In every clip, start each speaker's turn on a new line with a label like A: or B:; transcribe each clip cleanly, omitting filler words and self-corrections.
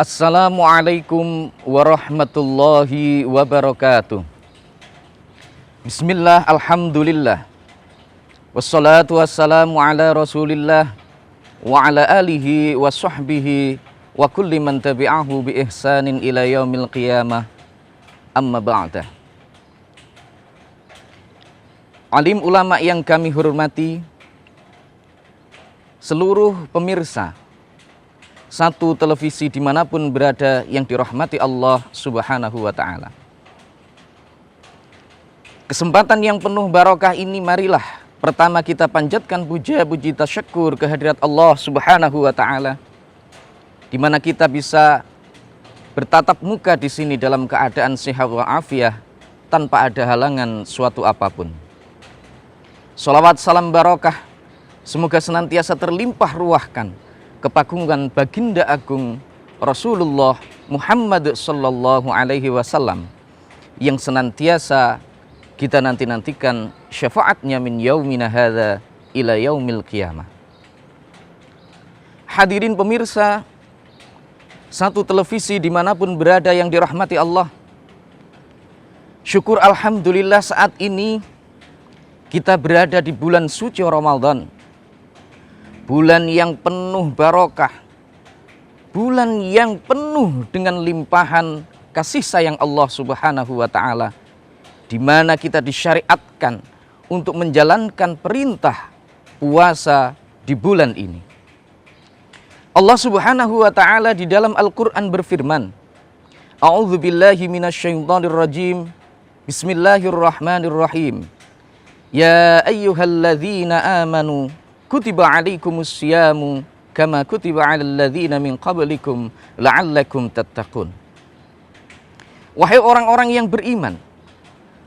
A: Assalamualaikum warahmatullahi wabarakatuh. Bismillah, alhamdulillah. Wassalatu wassalamu ala rasulillah wa ala alihi wa sahbihi wa kulli man tabi'ahu bi ihsanin ila yaumil qiyamah. Amma ba'da. Alim ulama yang kami hormati, seluruh pemirsa satu televisi dimanapun berada yang dirahmati Allah subhanahu wa ta'ala. Kesempatan yang penuh barokah ini marilah pertama kita panjatkan puja-puji tasyukur kehadirat Allah subhanahu wa ta'ala, di mana kita bisa bertatap muka di sini dalam keadaan sehat walafiat tanpa ada halangan suatu apapun. Sholawat salam barokah semoga senantiasa terlimpah ruahkan kepagungan baginda agung Rasulullah Muhammad sallallahu alaihi wasallam yang senantiasa kita nantikan syafaatnya min yaumina hadza ila yaumil qiyamah. Hadirin pemirsa satu televisi dimanapun berada yang dirahmati Allah, syukur alhamdulillah saat ini kita berada di bulan suci Ramadan, bulan yang penuh barokah, bulan yang penuh dengan limpahan kasih sayang Allah subhanahu wa ta'ala, di mana kita disyariatkan untuk menjalankan perintah puasa di bulan ini. Allah subhanahu wa ta'ala di dalam Al-Quran berfirman, A'udzu billahi minasyaitonir rajim, Bismillahirrahmanirrahim. Ya ayyuhalladzina amanu kutiba alaikumus syiyamu kama kutiba alal ladzina min qablikum la'allakum tattaqun. Wahai orang-orang yang beriman,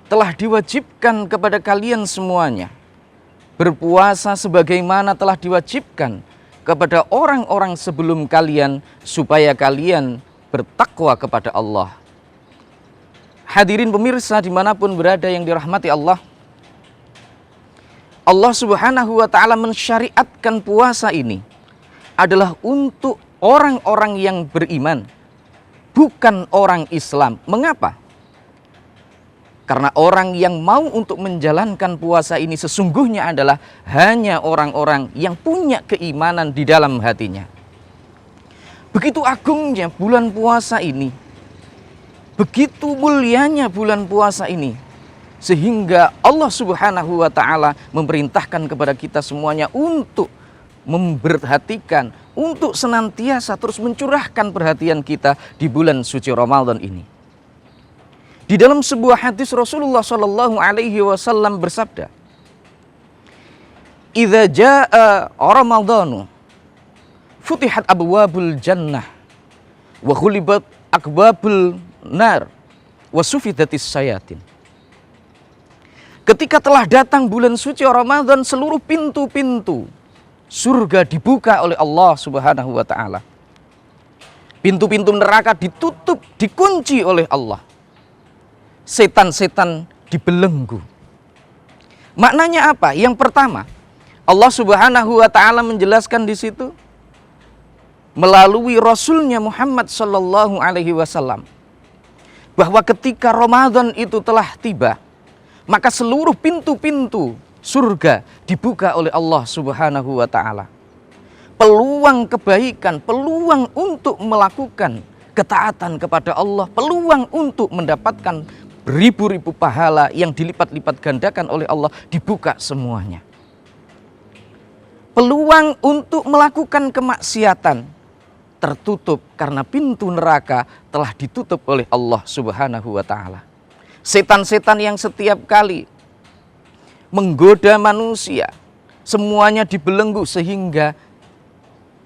A: telah diwajibkan kepada kalian semuanya berpuasa sebagaimana telah diwajibkan kepada orang-orang sebelum kalian supaya kalian bertakwa kepada Allah. Hadirin pemirsa dimanapun berada yang dirahmati Allah, Allah subhanahu wa ta'ala mensyariatkan puasa ini adalah untuk orang-orang yang beriman, bukan orang Islam. Mengapa? Karena orang yang mau untuk menjalankan puasa ini sesungguhnya adalah hanya orang-orang yang punya keimanan di dalam hatinya. Begitu agungnya bulan puasa ini, begitu mulianya bulan puasa ini, sehingga Allah subhanahu wa ta'ala memerintahkan kepada kita semuanya untuk memperhatikan, untuk senantiasa terus mencurahkan perhatian kita di bulan suci Ramadan ini. Di dalam sebuah hadis Rasulullah sallallahu alaihi wasallam bersabda, "Idza jaa Ramadhanu futihat abwabul jannah wa ghulibat aqbabul nar wa sufidatis syayatin." Ketika telah datang bulan suci Ramadan, seluruh pintu-pintu surga dibuka oleh Allah subhanahu wa ta'ala. Pintu-pintu neraka ditutup, dikunci oleh Allah. Setan-setan dibelenggu. Maknanya apa? Yang pertama, Allah subhanahu wa ta'ala menjelaskan di situ melalui Rasulnya Muhammad sallallahu alaihi wasallam bahwa ketika Ramadan itu telah tiba, maka seluruh pintu-pintu surga dibuka oleh Allah subhanahu wa ta'ala. Peluang kebaikan, peluang untuk melakukan ketaatan kepada Allah, peluang untuk mendapatkan beribu-ribu pahala yang dilipat-lipat gandakan oleh Allah dibuka semuanya. Peluang untuk melakukan kemaksiatan tertutup karena pintu neraka telah ditutup oleh Allah subhanahu wa ta'ala. Setan-setan yang setiap kali menggoda manusia, semuanya dibelenggu sehingga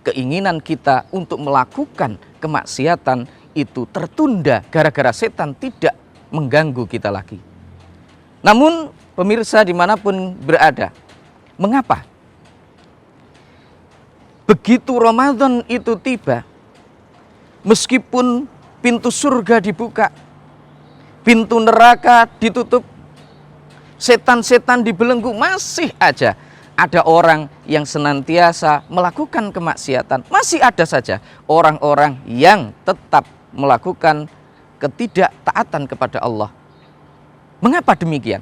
A: keinginan kita untuk melakukan kemaksiatan itu tertunda gara-gara setan tidak mengganggu kita lagi. Namun pemirsa dimanapun berada, mengapa? Begitu Ramadan itu tiba, meskipun pintu surga dibuka, pintu neraka ditutup, setan-setan dibelenggu, masih aja ada orang yang senantiasa melakukan kemaksiatan, masih ada saja orang-orang yang tetap melakukan ketidaktaatan kepada Allah. Mengapa demikian?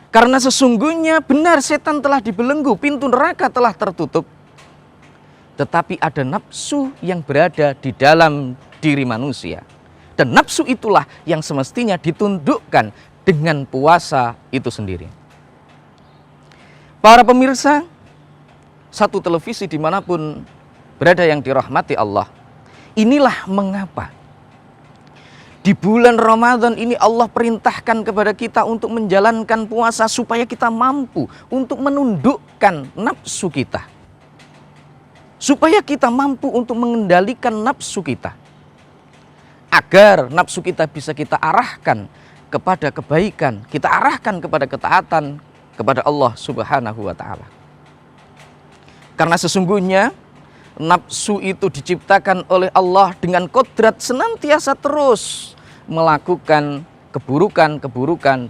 A: Karena sesungguhnya benar setan telah dibelenggu, pintu neraka telah tertutup. Tetapi ada nafsu yang berada di dalam diri manusia. Dan nafsu itulah yang semestinya ditundukkan dengan puasa itu sendiri. Para pemirsa, satu televisi dimanapun berada yang dirahmati Allah, inilah mengapa di bulan Ramadan ini Allah perintahkan kepada kita untuk menjalankan puasa supaya kita mampu untuk menundukkan nafsu kita. Supaya kita mampu untuk mengendalikan nafsu kita. Agar nafsu kita bisa kita arahkan kepada kebaikan, kita arahkan kepada ketaatan kepada Allah Subhanahu wa Ta'ala. Karena sesungguhnya nafsu itu diciptakan oleh Allah dengan kodrat senantiasa terus melakukan keburukan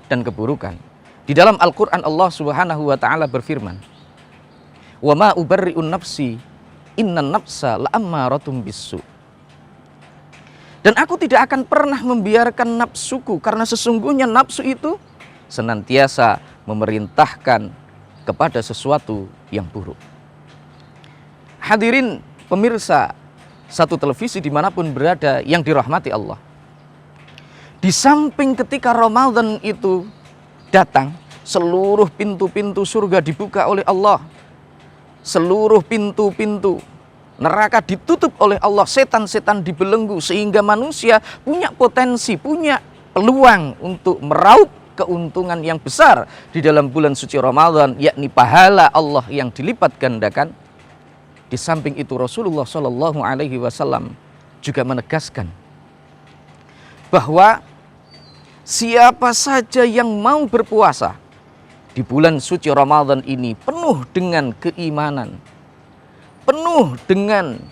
A: dan keburukan. Di dalam Al-Quran Allah Subhanahu wa Ta'ala berfirman, "Wa ma ubarri'un nafsi, innan nafsa la'ammaratum bisu." Dan aku tidak akan pernah membiarkan nafsuku, karena sesungguhnya nafsu itu senantiasa memerintahkan kepada sesuatu yang buruk. Hadirin pemirsa satu televisi dimanapun berada yang dirahmati Allah. Di samping ketika Ramadan itu datang, seluruh pintu-pintu surga dibuka oleh Allah. Seluruh pintu-pintu neraka ditutup oleh Allah, setan-setan dibelenggu, sehingga manusia punya potensi, punya peluang untuk meraup keuntungan yang besar di dalam bulan suci Ramadan, yakni pahala Allah yang dilipat gandakan. Di samping itu Rasulullah Shallallahu Alaihi Wasallam juga menegaskan bahwa siapa saja yang mau berpuasa di bulan suci Ramadan ini penuh dengan keimanan, penuh dengan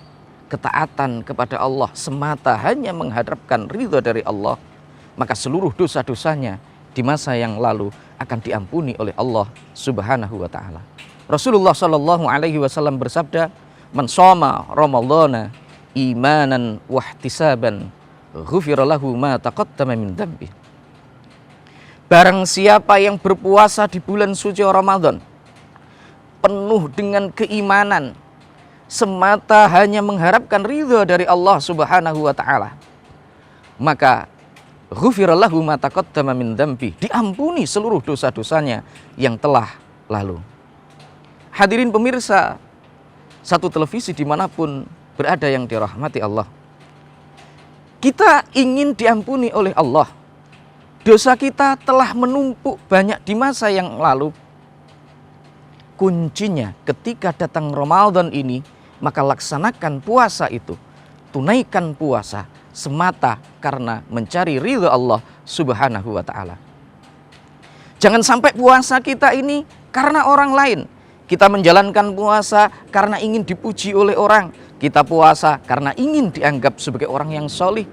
A: ketaatan kepada Allah, semata hanya mengharapkan ridha dari Allah, maka seluruh dosa-dosanya di masa yang lalu akan diampuni oleh Allah Subhanahu wa Ta'ala. Rasulullah Shallallahu Alaihi Wasallam bersabda, "Man shoma Ramadhana imanan wahtisaban, ghufira lahu ma taqaddama min dzambi." Barang siapa yang berpuasa di bulan suci Ramadan penuh dengan keimanan, semata hanya mengharapkan ridha dari Allah Subhanahu wa Ta'ala, maka ghufira lahu ma taqaddama min dzambi, diampuni seluruh dosa-dosanya yang telah lalu. Hadirin pemirsa satu televisi dimanapun berada yang dirahmati Allah, kita ingin diampuni oleh Allah. Dosa kita telah menumpuk banyak di masa yang lalu. Kuncinya ketika datang Ramadan ini, maka laksanakan puasa itu, tunaikan puasa semata karena mencari ridha Allah Subhanahu wa Ta'ala. Jangan sampai puasa kita ini karena orang lain. Kita menjalankan puasa karena ingin dipuji oleh orang. Kita puasa karena ingin dianggap sebagai orang yang solih.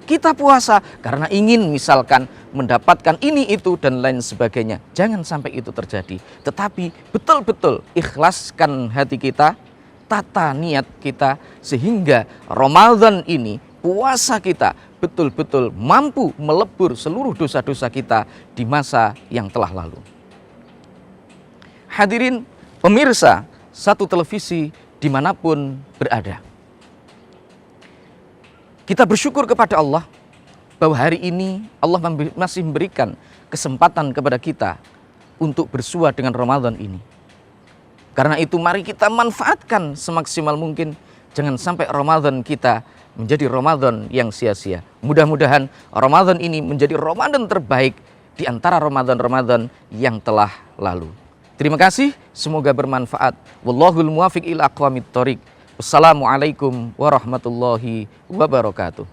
A: Kita puasa karena ingin misalkan mendapatkan ini itu dan lain sebagainya. Jangan sampai itu terjadi. Tetapi betul-betul ikhlaskan hati kita, tata niat kita, sehingga Ramadan ini puasa kita betul-betul mampu melebur seluruh dosa-dosa kita di masa yang telah lalu. Hadirin pemirsa satu televisi dimanapun berada, kita bersyukur kepada Allah bahwa hari ini Allah masih memberikan kesempatan kepada kita untuk bersua dengan Ramadan ini. Karena itu mari kita manfaatkan semaksimal mungkin. Jangan sampai Ramadan kita menjadi Ramadan yang sia-sia. Mudah-mudahan Ramadan ini menjadi Ramadan terbaik di antara Ramadan-Ramadan yang telah lalu. Terima kasih, semoga bermanfaat. Wallahul muwafiq ila aqwamit thoriq. Wassalamualaikum warahmatullahi wabarakatuh.